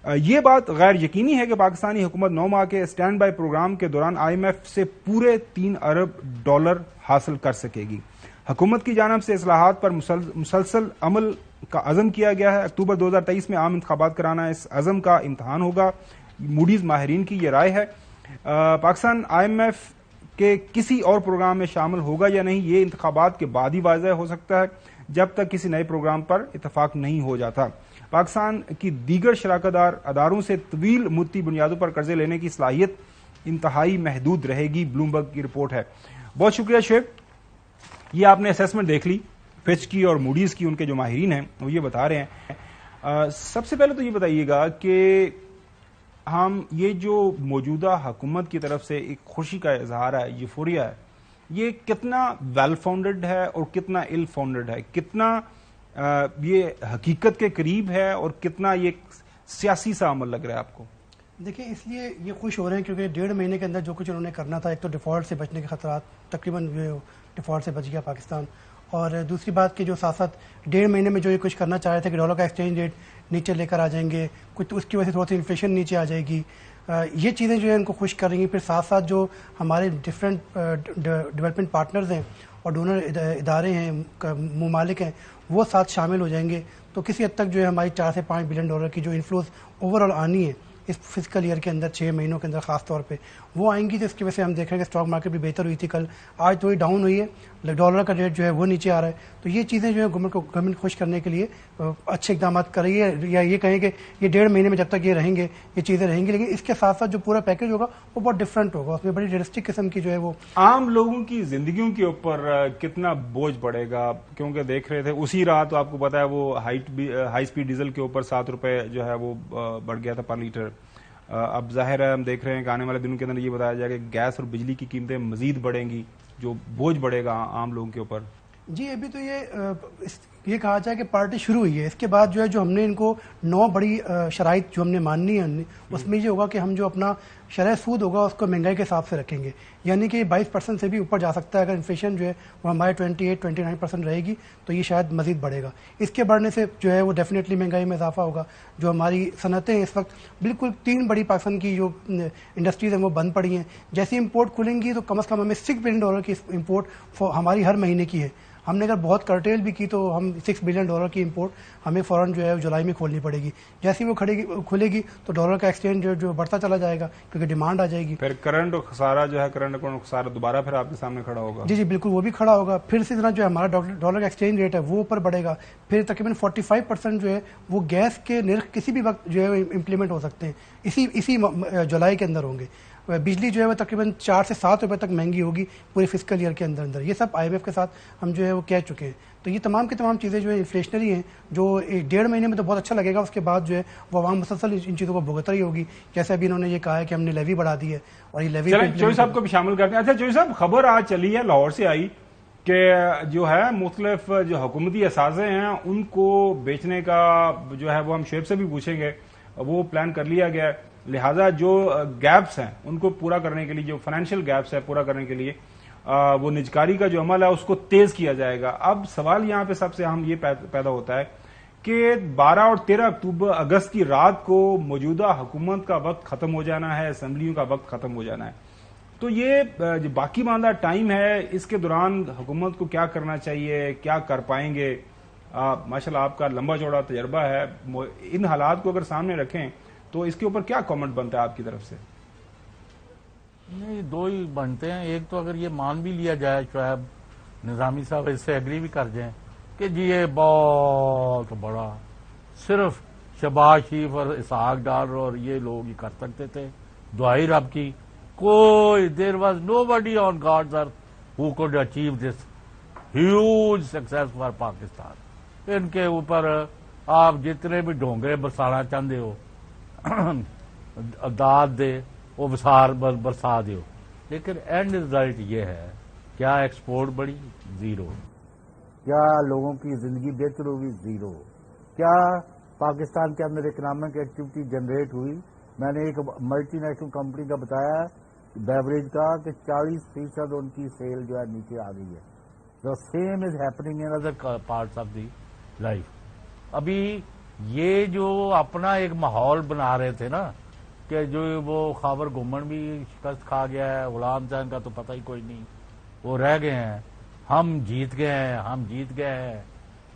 یہ بات غیر یقینی ہے کہ پاکستانی حکومت 9 ماہ کے اسٹینڈ بائی پروگرام کے دوران آئی ایم ایف سے پورے $3 ارب حاصل کر سکے گی. حکومت کی جانب سے اصلاحات پر مسلسل عمل کا عزم کیا گیا ہے. اکتوبر 2023 میں عام انتخابات کرانا اس عزم کا امتحان ہوگا. موڈیز ماہرین کی یہ رائے ہے. پاکستان آئی ایم ایف کے کسی اور پروگرام میں شامل ہوگا یا نہیں, یہ انتخابات کے بعد ہی واضح ہو سکتا ہے جب تک کسی نئے پروگرام پر اتفاق نہیں ہو جاتا. پاکستان کی دیگر شراکت دار اداروں سے طویل مدتی بنیادوں پر قرضے لینے کی صلاحیت انتہائی محدود رہے گی, بلومبرگ کی رپورٹ ہے. بہت شکریہ شعیب. یہ آپ نے اسیسمنٹ دیکھ لی فچ کی اور موڈیز کی, ان کے جو ماہرین ہیں وہ یہ بتا رہے ہیں. سب سے پہلے تو یہ بتائیے گا کہ ہم یہ جو موجودہ حکومت کی طرف سے ایک خوشی کا اظہار ہے, یوفوریا ہے, یہ کتنا ویل فاؤنڈڈ ہے اور کتنا ایل فاؤنڈڈ ہے, کتنا یہ حقیقت کے قریب ہے اور کتنا یہ سیاسی سا عمل لگ رہا ہے آپ کو؟ دیکھیں اس لیے یہ خوش ہو رہے ہیں کیونکہ 1.5 مہینے کے اندر جو کچھ انہوں نے کرنا تھا, ایک تو ڈیفالٹ سے بچنے کے خطرات, تقریباً ڈیفالٹ سے بچ گیا پاکستان, اور دوسری بات کہ جو ساتھ ساتھ 1.5 مہینے میں جو یہ کچھ کرنا چاہ رہے تھے کہ ڈالر کا ایکسچینج ریٹ نیچے لے کر آ جائیں گے, کچھ اس کی وجہ سے تھوڑا سی انفلیشن نیچے آ جائے گی, یہ چیزیں جو ہے ان کو خوش کر رہی ہیں. پھر ساتھ ساتھ جو ہمارے ڈفرینٹ ڈیولپمنٹ پارٹنرز ہیں اور ڈونر ادارے ہیں, ممالک ہیں, وہ ساتھ شامل ہو جائیں گے, تو کسی حد تک جو ہے ہماری $4 سے $5 بلین کی جو انفلوز اوور آل آنی ہے इस फिजिकल ईयर के अंदर 6 महीनों के अंदर खास तौर पे वो आएंगी, तो इसकी वजह से हम देख रहे हैं कि स्टॉक मार्केट भी बेहतर हुई थी कल, आज थोड़ी डाउन हुई है, डॉलर का रेट जो है वो नीचे आ रहा है। तो ये चीज़ें जो है गवर्नमेंट खुश करने के लिए अच्छे इकदाम कर रही है, या ये कहें कि ये 1.5 महीने में जब तक ये रहेंगे ये चीज़ें रहेंगी, लेकिन इसके साथ साथ जो पूरा पैकेज होगा वो बहुत डिफरेंट होगा, उसमें बड़ी रियलिस्टिक किस्म की जो है वो आम लोगों की जिंदगियों के ऊपर कितना बोझ पड़ेगा, क्योंकि देख रहे थे उसी रात आपको पता है वो हाई स्पीड डीजल के ऊपर 7 रुपए जो है वो बढ़ गया था पर लीटर। अब जाहिर है हम देख रहे हैं कि आने वाले दिनों के अंदर ये बताया जाएगा कि गैस और बिजली की कीमतें मजीद बढ़ेंगी, जो बोझ बढ़ेगा आम लोगों के ऊपर। जी अभी तो ये कहा जाए कि पार्टी शुरू हुई है, इसके बाद जो है जो हमने इनको 9 बड़ी शराइत जो हमने माननी है उसमें ये होगा कि हम जो अपना शरह सूद होगा उसको महंगाई के हिसाब से रखेंगे, यानी कि 22% से भी ऊपर जा सकता है। अगर इन्फ्लेशन जो है वो हमारे 28-29% रहेगी तो ये शायद मजीद बढ़ेगा, इसके बढ़ने से जो है वो डेफिनेटली महंगाई में इजाफा होगा। जो हमारी सनतें इस वक्त बिल्कुल 3 बड़ी पाकिस्तान की जो इंडस्ट्रीज हैं वो बंद पड़ी हैं, जैसी इम्पोर्ट खुलेंगी तो कम से कम हमें $6 बिलियन की इम्पोर्ट हमारी हर महीने की है। हमने अगर बहुत कर्टेल भी की तो हम $6 बिलियन की इंपोर्ट हमें फौरन जो है जुलाई में खोलनी पड़ेगी, जैसे ही वो खुलेगी तो डॉलर का एक्सचेंज जो बढ़ता चला जाएगा क्योंकि डिमांड आ जाएगी। फिर करंट खसारा जो है करंट अकाउंट खसारा दोबारा फिर आपके सामने खड़ा होगा। जी बिल्कुल वो भी खड़ा होगा, फिर इसी तरह जो है हमारा डॉलर का एक्सचेंज रेट है वो ऊपर बढ़ेगा, फिर तकरीबन 45% जो है वो गैस के निर्ख किसी भी वक्त जो है इम्प्लीमेंट हो सकते हैं, इसी जुलाई के अंदर होंगे। बिजली जो है वो तकरीबन 4 से 7 रुपए तक महंगी होगी पूरे फिजिकल ईयर के अंदर। ये सब IMF के साथ हम जो है वो कह चुके हैं। तो ये तमाम की तमाम चीज़ें जो है इन्फ्लेशनरी हैं, जो 1.5 महीने में तो बहुत अच्छा लगेगा, उसके बाद जो है वो आवाम मुसलसल इन चीज़ों को भुगत रही होगी। जैसे अभी इन्होंने ये कहा है कि हमने लेवी बढ़ा दी है और ये लेवी चौधरी साहब को भी शामिल करते हैं। अच्छा चौधरी साहब, खबर आज चली है लाहौर से आई कि जो है मुख्तलिफ जो हुकूमती असाजे हैं उनको बेचने का जो है वो हम शेब से भी पूछेंगे, वो प्लान कर लिया गया है। लिहाजा जो गैप्स हैं उनको पूरा करने के लिए, जो फाइनेंशियल गैप्स है पूरा करने के लिए वो निजकारी का जो अमल है उसको तेज किया जाएगा। अब सवाल यहाँ पे सबसे अहम ये पैदा होता है कि 12 और 13 अगस्त की रात को मौजूदा हुकूमत का वक्त खत्म हो जाना है, असम्बलियों का वक्त खत्म हो जाना है, तो ये जो बाकी मानदा टाइम है इसके दौरान हुकूमत को क्या करना चाहिए, क्या कर पाएंगे? माशाल्लाह आपका लंबा चौड़ा तजर्बा है, इन हालात को अगर सामने रखें तो इसके ऊपर क्या कमेंट बनता है आपकी तरफ से? नहीं, 2 ही बनते हैं। एक तो अगर ये मान भी लिया जाए, शायद निजामी साहब इससे एग्री भी कर जाएं कि जी ये बहुत बड़ा सिर्फ शहबाज शरीफ और इसहाक डार और ये लोग ही कर सकते थे, दुआई रब की, कोई there was nobody on God's earth who could achieve this huge success for Pakistan. इनके ऊपर आप जितने भी ढोंगे बरसाना चाहते हो दाद दे वो बरसा दो, लेकिन एंड रिजल्ट ये है, क्या एक्सपोर्ट बढ़ी? 0। क्या लोगों की जिंदगी बेहतर होगी? 0। क्या पाकिस्तान के अंदर इकोनॉमिक एक्टिविटी जनरेट हुई? मैंने एक मल्टीनेशनल कंपनी का बताया बेवरेज का कि 40% उनकी सेल जो है नीचे आ गई है। The same is happening in other parts of the life. अभी ये जो अपना एक माहौल बना रहे थे ना कि जो वो खाबर गुमन भी शिकस्त खा गया है, गुलाम जंग का तो पता ही कोई नहीं, वो रह गए हैं, हम जीत गए हैं,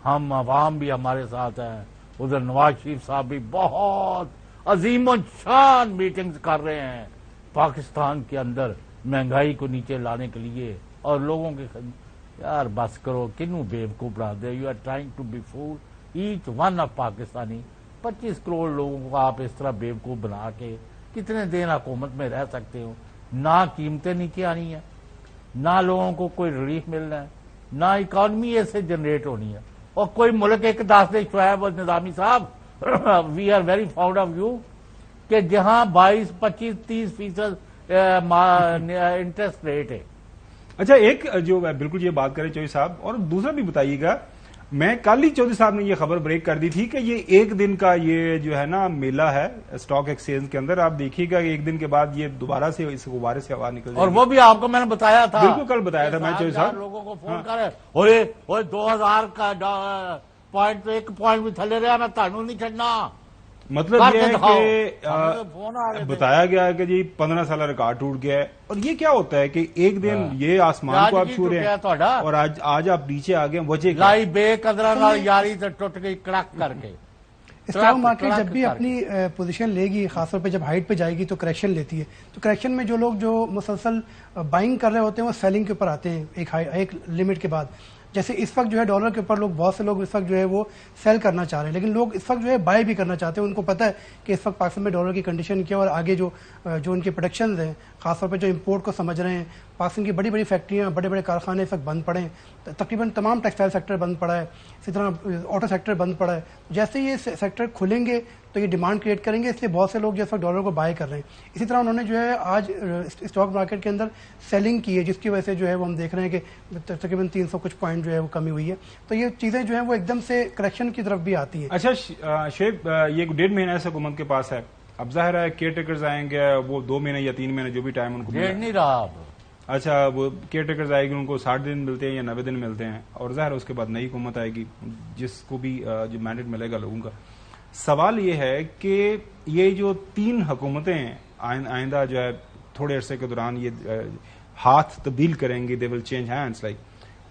हम अवाम भी हमारे साथ है। उधर नवाज शरीफ साहब भी बहुत अजीम शान मीटिंग्स कर रहे हैं पाकिस्तान के अंदर महंगाई को नीचे लाने के लिए, और लोगों के यार बस करो, किन्नू बेवकूफ बना दे, you are trying to be fool each one of Pakistani. 25 crore लोगों को आप इस तरह बेवकूफ बना के कितने दिन हुकूमत में रह सकते हो? ना कीमतें नीचे आनी है, ना लोगों को कोई रिलीफ मिलना है, ना इकॉनमी ऐसे जनरेट होनी है, और कोई मुल्क एक दास दे शुएब और निजामी साहब we are very fond of you कि जहां 22, 25, 30% इंटरेस्ट रेट है। अच्छा, एक जो बिल्कुल ये बात करें चौधरी साहब, और दूसरा भी बताइएगा, मैं कल ही चौधरी साहब ने ये खबर ब्रेक कर दी थी कि ये 1 दिन का ये जो है ना मेला है स्टॉक एक्सचेंज के अंदर, आप देखिएगा 1 दिन के बाद ये दोबारा से इस गुब्बारे से हवा निकल जाएगी। और वो भी आपको मैंने बताया था, बिल्कुल कल बताया था मैं चौधरी साहब, लोगों को फोन करे ओए 2000 का पॉइंट, 1 पॉइंट भी थले रहा, मैं तानू नहीं छड़ना। मतलब ये है कि बताया गया है कि जी 15 साल रिकॉर्ड टूट गया है, और ये क्या होता है कि एक दिन ये आसमान को आप छू रहे हैं और आज आप नीचे आ गए, वजह लाई बेकदरा नाल यारी तो टूट गई कड़क करके। स्टॉक मार्केट जब भी अपनी पोजीशन लेगी, खासतौर पे जब हाइट पे जाएगी तो करेक्शन लेती है। तो करेक्शन में जो लोग जो मुसलसल बाइंग कर रहे होते हैं वो सेलिंग के ऊपर आते हैं एक लिमिट के बाद। जैसे इस वक्त जो है डॉलर के ऊपर लोग, बहुत से लोग इस वक्त जो है वो सेल करना चाह रहे हैं, लेकिन लोग इस वक्त जो है बाय भी करना चाहते हैं। उनको पता है कि इस वक्त पाकिस्तान में डॉलर की कंडीशन क्या है और आगे जो उनके प्रोडक्शन हैं, खासतौर पे जो इंपोर्ट को समझ रहे हैं। पाकिस्तान की बड़ी बड़ी फैक्ट्रियाँ, बड़े बड़े कारखाने इस वक्त बंद पड़े हैं, तकरीबन तमाम टेक्सटाइल सेक्टर बंद पड़ा है, इसी तरह ऑटो सेक्टर बंद पड़ा है। जैसे ये सेक्टर खुलेंगे तो ये डिमांड क्रिएट करेंगे, इसलिए बहुत से लोग जो इस वक्त डॉलर को बाय कर रहे हैं। इसी तरह उन्होंने जो है आज स्टॉक मार्केट के अंदर सेलिंग की है, जिसकी वजह से जो है वो हम देख रहे हैं कि तकरीबन 300 कुछ पॉइंट जो है वो कमी हुई है। तो ये चीज़ें जो है वो एकदम से करेक्शन की तरफ भी आती हैं। अच्छा शेख, ये 1.5 महीना ऐसा हुकूमत के पास है, अब जाहिर है केयर टेकर्स आएंगे, वो 2 महीने या 3 महीने जो भी टाइम उनको डेढ़ नहीं रहा अब। अच्छा, वो केयर टेकर्स आएगी, उनको 60 दिन मिलते हैं या 90 दिन मिलते हैं, और जाहिर है उसके बाद नई हुकूमत आएगी जिसको भी जो मैंडेट मिलेगा लोगों का। सवाल ये है कि ये जो 3 हुकूमतें आइंदा जो है थोड़े अरसे के दौरान ये हाथ तब्दील करेंगी, they will change hands, like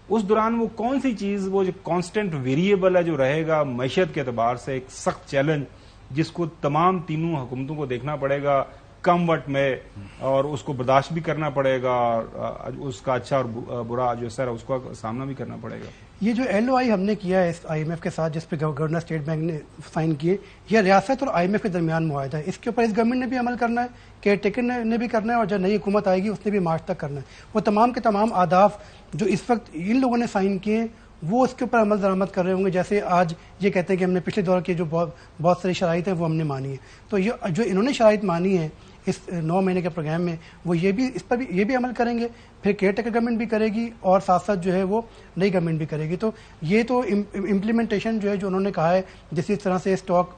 उस दौरान वो कौन सी चीज, वो जो कांस्टेंट वेरिएबल है जो रहेगा मैशत के एतबार से एक सख्त चैलेंज जिसको तमाम तीनों हुकूमतों को देखना पड़ेगा कम वक्त में, और उसको बर्दाश्त भी करना पड़ेगा, और उसका अच्छा और बुरा जो असर है उसका सामना भी करना पड़ेगा। ये जो LOI हमने किया है IMF के साथ, जिस पे गवर्नर स्टेट बैंक ने साइन किए, यह रियासत और IMF के दरमियान मुआहदा है। इसके ऊपर इस गवर्नमेंट ने भी अमल करना है, केयर टेकर ने भी करना है, और जब नई हुकूमत आएगी उसने भी मार्च तक करना है। वो तमाम के तमाम आदाफ जो इस वक्त इन लोगों ने साइन किए वो उसके ऊपर अमल दरामद कर रहे होंगे। जैसे आज ये कहते हैं कि हमने पिछले दौर की जो बहुत सारी शराइत है वो हमने मानी है, तो ये जो इन्होंने शराइत मानी है इस 9 महीने के प्रोग्राम में, वो ये भी इस पर भी ये भी अमल करेंगे, फिर केयर टेकर गवर्नमेंट भी करेगी और साथ साथ जो है वो नई गवर्नमेंट भी करेगी। तो ये तो इम्प्लीमेंटेशन जो है जो उन्होंने कहा है, जिस तरह से स्टॉक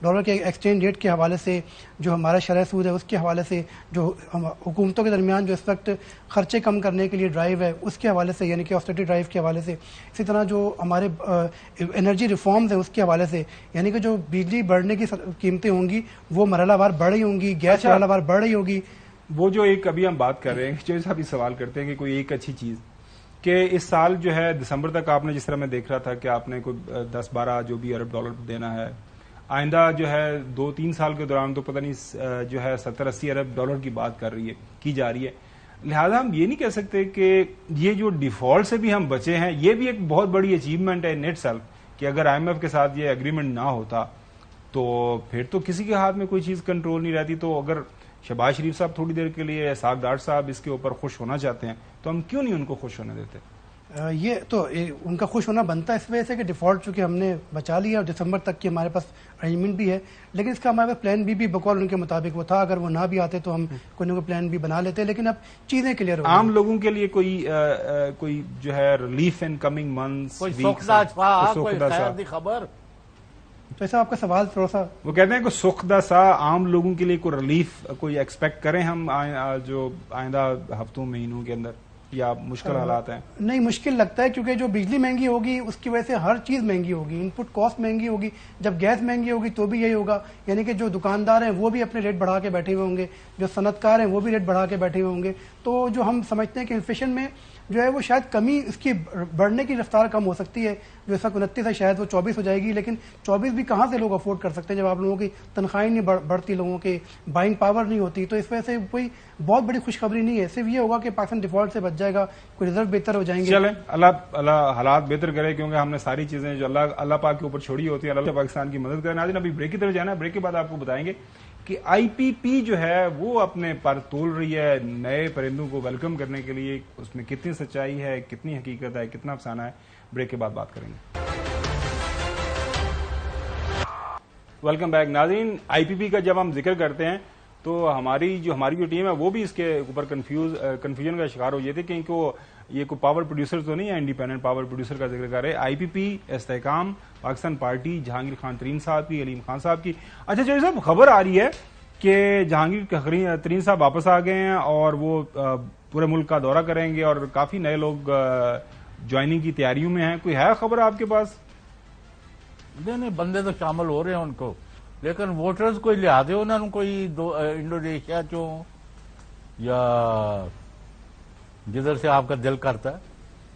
डॉलर के एक्सचेंज रेट के हवाले से, जो हमारा शरह सूद है उसके हवाले से, जो हुकूमतों के दरमियान जो इस वक्त खर्चे कम करने के लिए ड्राइव है उसके हवाले से, यानी कि ऑस्टेरिटी ड्राइव के हवाले से, इसी तरह जो हमारे एनर्जी रिफॉर्म्स है उसके हवाले से, यानी कि जो बिजली बढ़ने की कीमतें होंगी वो मरहलावार बढ़ रही होंगी, गैस मरहलावार बढ़ रही होगी। वो जो एक अभी हम बात कर रहे हैं, जो साहब सवाल करते हैं कि कोई एक अच्छी चीज कि इस साल जो है दिसंबर तक आपने, जिस तरह मैं देख रहा था कि आपने कोई 10-12 जो भी अरब डॉलर देना है, आइंदा जो है 2-3 साल के दौरान तो पता नहीं जो है 70-80 अरब डॉलर की बात की जा रही है। लिहाजा हम ये नहीं कह सकते कि ये जो डिफॉल्ट से भी हम बचे हैं, ये भी एक बहुत बड़ी अचीवमेंट है इन इटसेल्फ, कि अगर IMF के साथ ये एग्रीमेंट ना होता तो फिर तो किसी के हाथ में कोई चीज कंट्रोल नहीं रहती। तो अगर शहबाज शरीफ साहब थोड़ी देर के लिए, साग डार साहब इसके ऊपर खुश होना चाहते हैं, तो हम क्यों नहीं उनको खुश होने देते? ये तो उनका खुश होना बनता है इस वजह से कि डिफॉल्ट चूंकि हमने बचा लिया और दिसंबर तक की हमारे पास अरेंजमेंट भी है, लेकिन इसका हमारे पास प्लान बी भी बकौल उनके मुताबिक वो था। अगर वो ना भी आते तो हम कोई ना कोई प्लान भी बना लेते, लेकिन अब चीजें क्लियर हो, आम लोगों के लिए कोई जो है रिलीफ इन कमिंग मंथ्स, कोई खबर। तो ऐसा आपका सवाल थोड़ा सा, वो कहते हैं कि सुखदा सा आम लोगों के लिए कोई रिलीफ कोई एक्सपेक्ट करें हम जो आइंदा हफ्तों महीनों के अंदर, या मुश्किल हालात हैं? नहीं, मुश्किल लगता है क्योंकि जो बिजली महंगी होगी उसकी वजह से हर चीज महंगी होगी, इनपुट कॉस्ट महंगी होगी। जब गैस महंगी होगी तो भी यही होगा, यानी कि जो दुकानदार हैं वो भी अपने रेट बढ़ा के बैठे हुए होंगे, जो सनतकार हैं वो भी रेट बढ़ा के बैठे हुए होंगे। तो जो हम समझते हैं कि इन्फ्लेशन में जो है वो शायद कमी, इसकी बढ़ने की रफ्तार कम हो सकती है। जो इस वक्त 29 है शायद वो 24 हो जाएगी, लेकिन 24 भी कहाँ से लोग अफोर्ड कर सकते हैं जब आप लोगों की तनख्वाहें नहीं बढ़ती, लोगों की बाइंग पावर नहीं होती। तो इस वजह से कोई बहुत बड़ी खुशखबरी नहीं है, सिर्फ ये होगा कि पाकिस्तान डिफॉल्ट से बच जाएगा, कोई रिजर्व बेहतर हो जाएंगे। चलें, अल्लाह हालात बेहतर करे, क्योंकि हमने सारी चीजें जो अल्लाह पाक के ऊपर छोड़ी होती है, अल्लाह पाकिस्तान की मदद करें। नाज़रीन, अभी ब्रेक की तरफ जाना है, ब्रेक के बाद आपको बताएंगे कि IPP जो है वो अपने पर तोल रही है नए परिंदों को वेलकम करने के लिए, उसमें कितनी सच्चाई है, कितनी हकीकत है, कितना अफसाना है, ब्रेक के बाद बात करेंगे। वेलकम बैक नाज़रीन। IPP का जब हम जिक्र करते हैं तो हमारी जो टीम है वो भी इसके ऊपर कंफ्यूजन का शिकार हो जाती है, क्योंकि ये कोई पावर प्रोड्यूसर तो नहीं है, इंडिपेंडेंट पावर प्रोड्यूसर का जिक्र कर रहे हैं। IPP, इस्तेहकाम, पाकिस्तान पार्टी, जहांगीर खान तरीन साहब की, अलीम खान साहब की। अच्छा चौधरी साहब, खबर आ रही है कि जहांगीर तरीन साहब वापस आ गए हैं और वो पूरे मुल्क का दौरा करेंगे और काफी नए लोग ज्वाइनिंग की तैयारियों में हैं। कोई है खबर आपके पास? नहीं, बंदे तो शामिल हो रहे हैं उनको, लेकिन वोटर्स कोई लिया दे उन्होंने, कोई इंडोनेशिया चो या जिधर से आपका दिल करता है,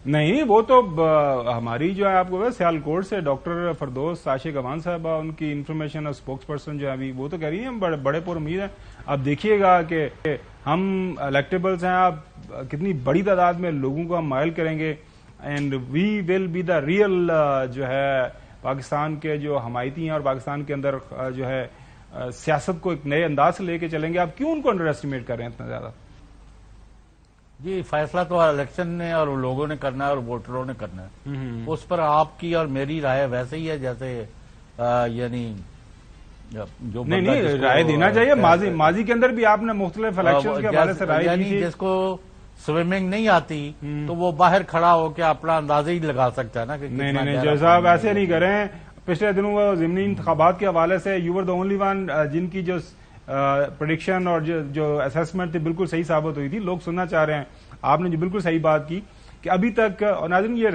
نہیں وہ تو ہماری جو ہے آپ کو سیالکوٹ سے ڈاکٹر فردوس عاشق امان صاحبہ ان کی انفارمیشن اور اسپوکس پرسن جو ہے ابھی وہ تو کہہ رہی ہیں ہم بڑے پر امید ہیں. آپ دیکھیے گا کہ ہم الیکٹیبلز ہیں, آپ کتنی بڑی تعداد میں لوگوں کو ہم مائل کریں گے and we will be the real جو ہے پاکستان کے جو حمایتی ہیں اور پاکستان کے اندر جو ہے سیاست کو ایک نئے انداز سے لے کے چلیں گے. آپ کیوں ان کو انڈر ایسٹیمیٹ کر رہے ہیں اتنا زیادہ؟ جی فیصلہ تو الیکشن نے اور لوگوں نے کرنا ہے اور ووٹروں نے کرنا ہے. اس پر آپ کی اور میری رائے ویسے ہی ہے جیسے یعنی جو نہیں رائے دینا چاہیے. ماضی کے اندر بھی آپ نے مختلف الیکشن کے حوالے سے رائے دی تھی. جس کو سوئمنگ نہیں آتی تو وہ باہر کھڑا ہو کے اپنا اندازہ ہی لگا سکتا ہے نا. نہیں جج صاحب ایسے نہیں کریں. پچھلے دنوں وہ ضمنی انتخابات کے حوالے سے you were the only one جن کی جو پریڈکشن اور جو اسیسمنٹ تھی بالکل صحیح ثابت ہوئی تھی. لوگ سننا چاہ رہے ہیں. آپ نے جو بالکل صحیح بات کی کہ ابھی تک, اور ناظرین یہ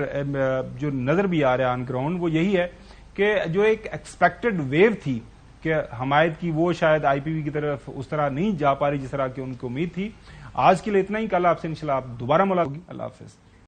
جو نظر بھی آ رہا ہے آن گراؤنڈ وہ یہی ہے کہ جو ایک ایکسپیکٹڈ ویو تھی کہ حمایت کی وہ شاید آئی پی پی کی طرف اس طرح نہیں جا پا رہی جس طرح کی ان کو امید تھی. آج کے لیے اتنا ہی. کل آپ سے انشاءاللہ آپ دوبارہ ملاقات ہوگی. اللہ حافظ.